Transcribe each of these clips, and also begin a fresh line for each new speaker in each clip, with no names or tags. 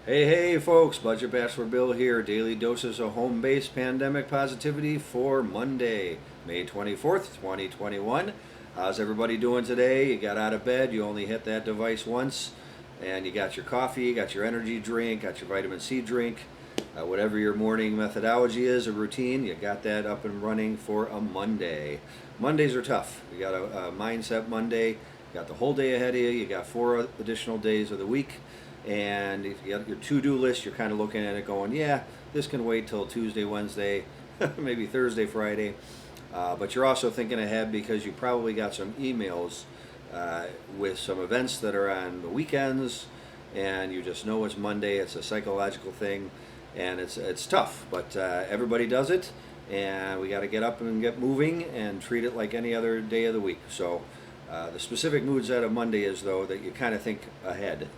Hey, folks, Budget Bachelor Bill here. Daily doses of home based pandemic positivity for Monday, May 24th, 2021. How's everybody doing today? You got out of bed, you only hit that device once, and you got your coffee, got your energy drink, got your vitamin C drink, whatever your morning methodology is, a routine, you got that up and running for a Monday. Mondays are tough. You got a mindset Monday, you got the whole day ahead of you, you got 4 additional days of the week. And if you got your to-do list, you're kind of looking at it going, yeah, this can wait till Tuesday, Wednesday, maybe Thursday, Friday. But you're also thinking ahead because you probably got some emails with some events that are on the weekends, and you just know it's Monday. It's a psychological thing, and it's tough, but everybody does it, and we got to get up and get moving and treat it like any other day of the week. So the specific mood set of Monday is, though, that you kind of think ahead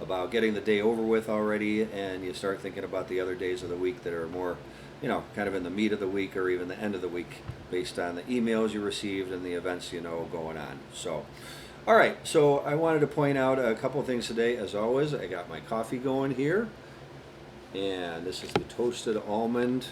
about getting the day over with already, and you start thinking about the other days of the week that are more, kind of in the meat of the week or even the end of the week based on the emails you received and the events going on. So, all right, so I wanted to point out a couple of things today. As always, I got my coffee going here, and this is the toasted almond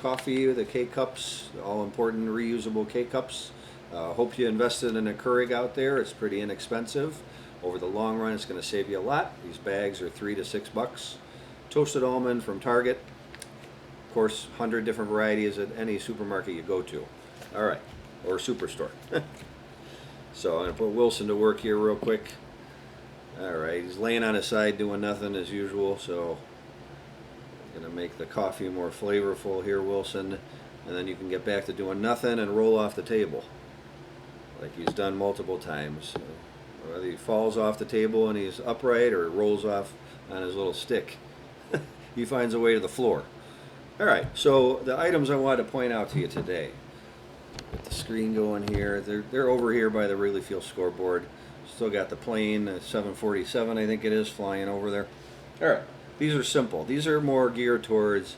coffee, the K-Cups, the all-important reusable K-Cups. Hope you invested in a Keurig out there. It's pretty inexpensive. Over the long run, it's going to save you a lot. These bags are $3 to $6. Toasted almond from Target. Of course, 100 different varieties at any supermarket you go to. All right, or superstore. So I'm going to put Wilson to work here real quick. All right, he's laying on his side doing nothing as usual, so I'm going to make the coffee more flavorful here, Wilson, and then you can get back to doing nothing and roll off the table like he's done multiple times. Whether he falls off the table and he's upright or rolls off on his little stick, he finds a way to the floor. All right, so the items I wanted to point out to you today. Get the screen going here. They're over here by the Really Feel scoreboard. Still got the plane, 747 I think it is, flying over there. All right, these are simple. These are more geared towards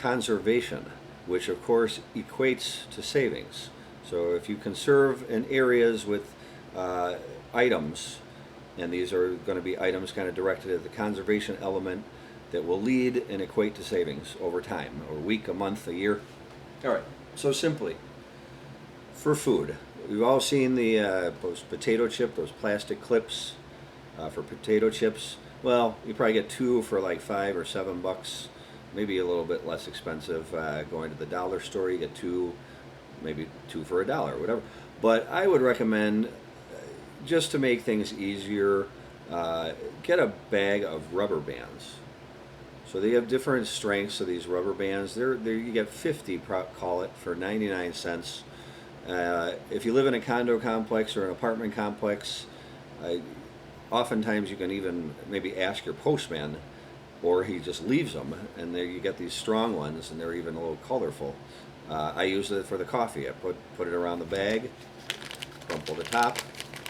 conservation, which of course equates to savings. So if you conserve in areas with items, and these are going to be items kind of directed at the conservation element that will lead and equate to savings over time, a week, a month, a year. All right, so simply, for food, we've all seen those potato chip, those plastic clips for potato chips. Well, you probably get two for like $5 or $7, maybe a little bit less expensive. Going to the dollar store, you get two, maybe two for $1, whatever. But I would recommend, just to make things easier, get a bag of rubber bands. So they have different strengths of these rubber bands. You get 50, call it, for 99 cents. If you live in a condo complex or an apartment complex, oftentimes you can even maybe ask your postman, or he just leaves them, and there you get these strong ones, and they're even a little colorful. I use it for the coffee. I put it around the bag, crumple the top,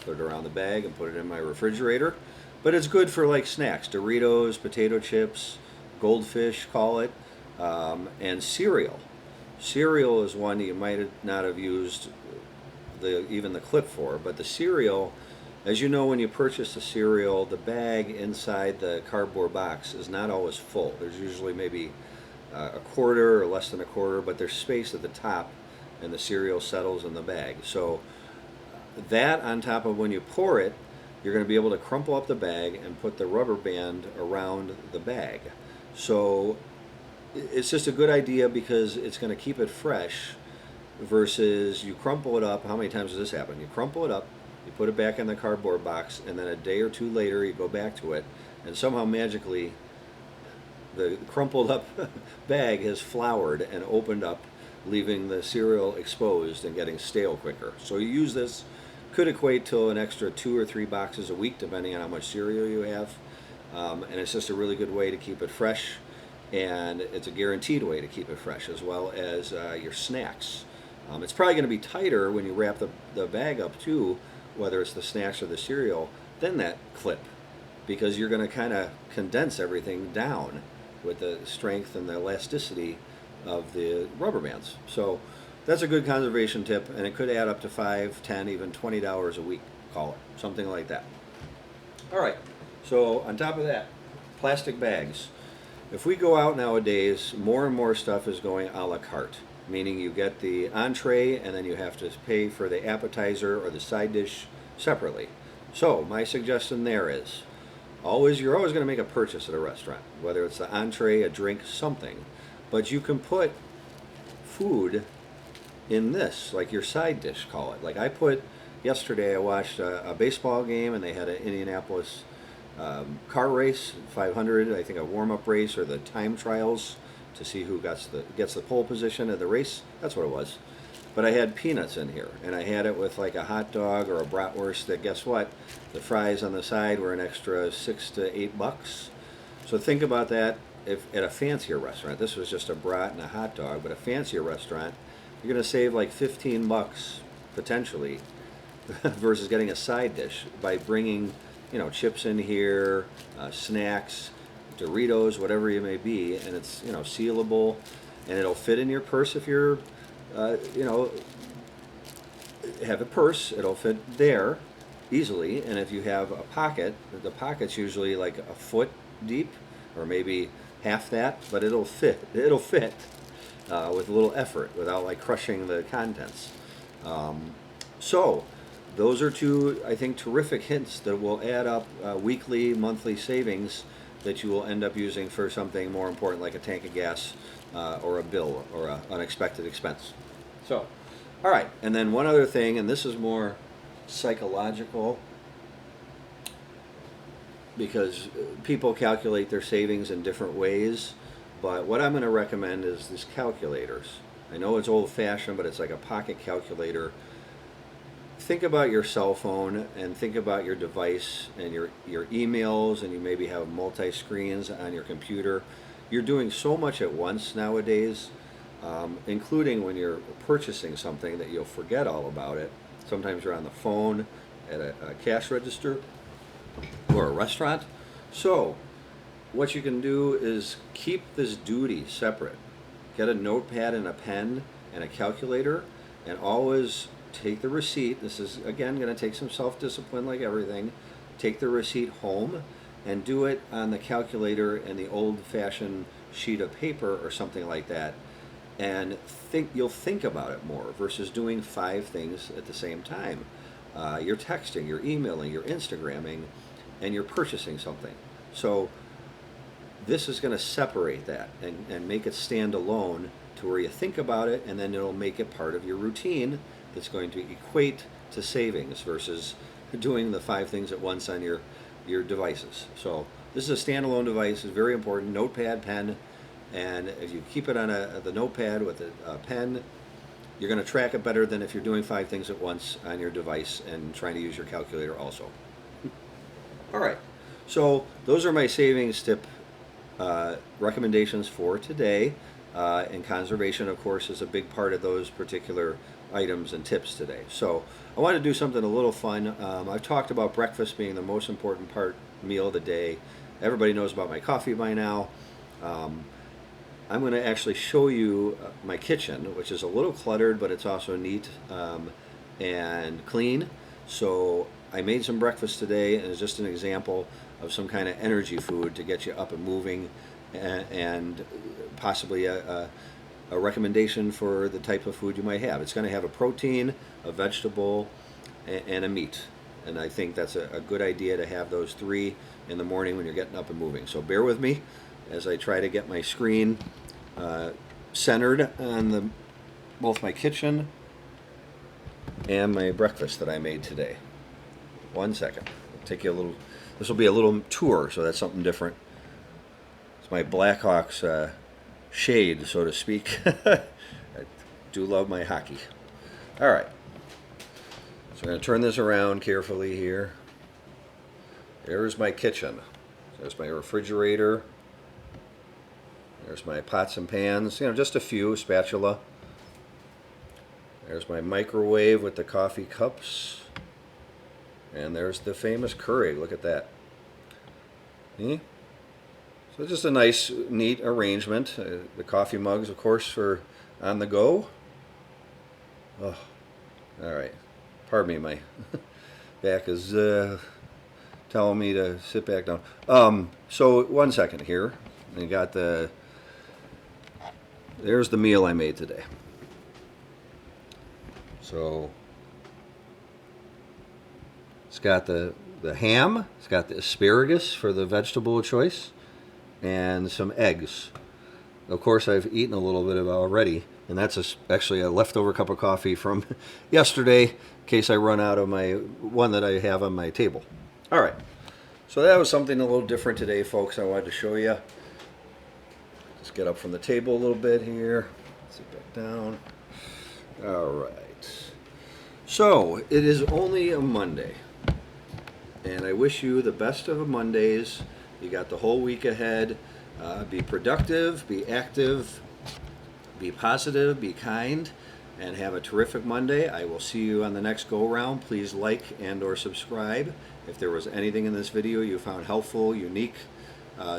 put it around the bag, and put it in my refrigerator. But it's good for like snacks, Doritos, potato chips, goldfish, call it, and cereal. Cereal is one you might not have used even the clip for, but the cereal, as you know, when you purchase the cereal, the bag inside the cardboard box is not always full. There's usually maybe a quarter or less than a quarter, but there's space at the top, and the cereal settles in the bag. So that on top of when you pour it, you're going to be able to crumple up the bag and put the rubber band around the bag. So it's just a good idea because it's going to keep it fresh versus you crumple it up. How many times does this happen? You crumple it up, you put it back in the cardboard box, and then a day or two later you go back to it, and somehow magically the crumpled up bag has floured and opened up, leaving the cereal exposed and getting stale quicker. So you use this, could equate to an extra 2 or 3 boxes a week depending on how much cereal you have, and it's just a really good way to keep it fresh, and it's a guaranteed way to keep it fresh, as well as your snacks. It's probably going to be tighter when you wrap the bag up too, whether it's the snacks or the cereal, than that clip, because you're going to kind of condense everything down with the strength and the elasticity of the rubber bands. So that's a good conservation tip, and it could add up to $5, $10, even $20 a week, call it, something like that. All right, so on top of that, plastic bags. If we go out nowadays, more and more stuff is going a la carte, meaning you get the entree and then you have to pay for the appetizer or the side dish separately. So my suggestion there is, you're always going to make a purchase at a restaurant, whether it's the entree, a drink, something, but you can put food in this, like your side dish, call it. Like yesterday I watched a baseball game and they had an Indianapolis car race, 500, I think a warm-up race or the time trials to see who gets the pole position of the race. That's what it was. But I had peanuts in here, and I had it with like a hot dog or a bratwurst that, guess what? The fries on the side were an extra $6 to $8. So think about that if at a fancier restaurant. This was just a brat and a hot dog, but a fancier restaurant, you're going to save like $15 potentially versus getting a side dish by bringing, chips in here, snacks, Doritos, whatever it may be, and it's, sealable, and it'll fit in your purse if you're have a purse, it'll fit there easily, and if you have a pocket, the pocket's usually like a foot deep or maybe half that, but it'll fit with a little effort without like crushing the contents. So those are two, I think, terrific hints that will add up weekly, monthly savings that you will end up using for something more important like a tank of gas or a bill or an unexpected expense. So, all right, and then one other thing, and this is more psychological because people calculate their savings in different ways, but what I'm going to recommend is these calculators. I know it's old-fashioned, but it's like a pocket calculator. Think about your cell phone and think about your device and your emails, and you maybe have multi-screens on your computer. You're doing so much at once nowadays, including when you're purchasing something that you'll forget all about it. Sometimes you're on the phone at a cash register or a restaurant. So what you can do is keep this duty separate. Get a notepad and a pen and a calculator, and always take the receipt. This is, again, going to take some self-discipline like everything. Take the receipt home and do it on the calculator and the old-fashioned sheet of paper or something like that. And you'll think about it more versus doing 5 things at the same time. You're texting, you're emailing, you're Instagramming, and you're purchasing something. So this is going to separate that and make it stand alone to where you think about it, and then it'll make it part of your routine that's going to equate to savings versus doing the 5 things at once on your devices. So this is a standalone device. It's very important. Notepad, pen, and if you keep it on the notepad with a pen, you're going to track it better than if you're doing 5 things at once on your device and trying to use your calculator also. All right, so those are my savings tip recommendations for today, and conservation, of course, is a big part of those particular items and tips today. So I want to do something a little fun. I've talked about breakfast being the most important meal of the day. Everybody knows about my coffee by now. I'm going to actually show you my kitchen, which is a little cluttered, but it's also neat and clean. So I made some breakfast today, and it's just an example of some kind of energy food to get you up and moving, and possibly a recommendation for the type of food you might have. It's going to have a protein, a vegetable, and a meat. And I think that's a good idea to have those 3 in the morning when you're getting up and moving. So bear with me as I try to get my screen centered on both my kitchen and my breakfast that I made today. 1 second. I'll take you a little. This will be a little tour, so that's something different. It's my Blackhawks shade, so to speak. I do love my hockey. All right. So I'm going to turn this around carefully here. There's my kitchen. There's my refrigerator. There's my pots and pans, just a few, spatula. There's my microwave with the coffee cups. And there's the famous Keurig. Look at that. See? So just a nice, neat arrangement. The coffee mugs, of course, for on the go. Oh, all right. Pardon me, my back is telling me to sit back down. So 1 second here. I got there's the meal I made today. So it's got the ham, it's got the asparagus for the vegetable of choice, and some eggs. Of course, I've eaten a little bit of it already, and that's actually a leftover cup of coffee from yesterday, in case I run out of my one that I have on my table. All right, so that was something a little different today, folks. I wanted to show you. Just get up from the table a little bit here. Sit back down. All right. So it is only a Monday, and I wish you the best of Mondays. You got the whole week ahead. Be productive, be active, be positive, be kind, and have a terrific Monday. I will see you on the next go-round. Please like and or subscribe. If there was anything in this video you found helpful, unique,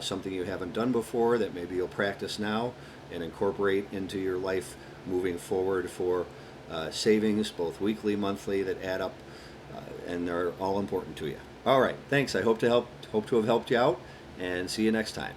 something you haven't done before that maybe you'll practice now and incorporate into your life moving forward for savings, both weekly, monthly, that add up, and they're all important to you. All right, thanks. I hope to have helped you out, and see you next time.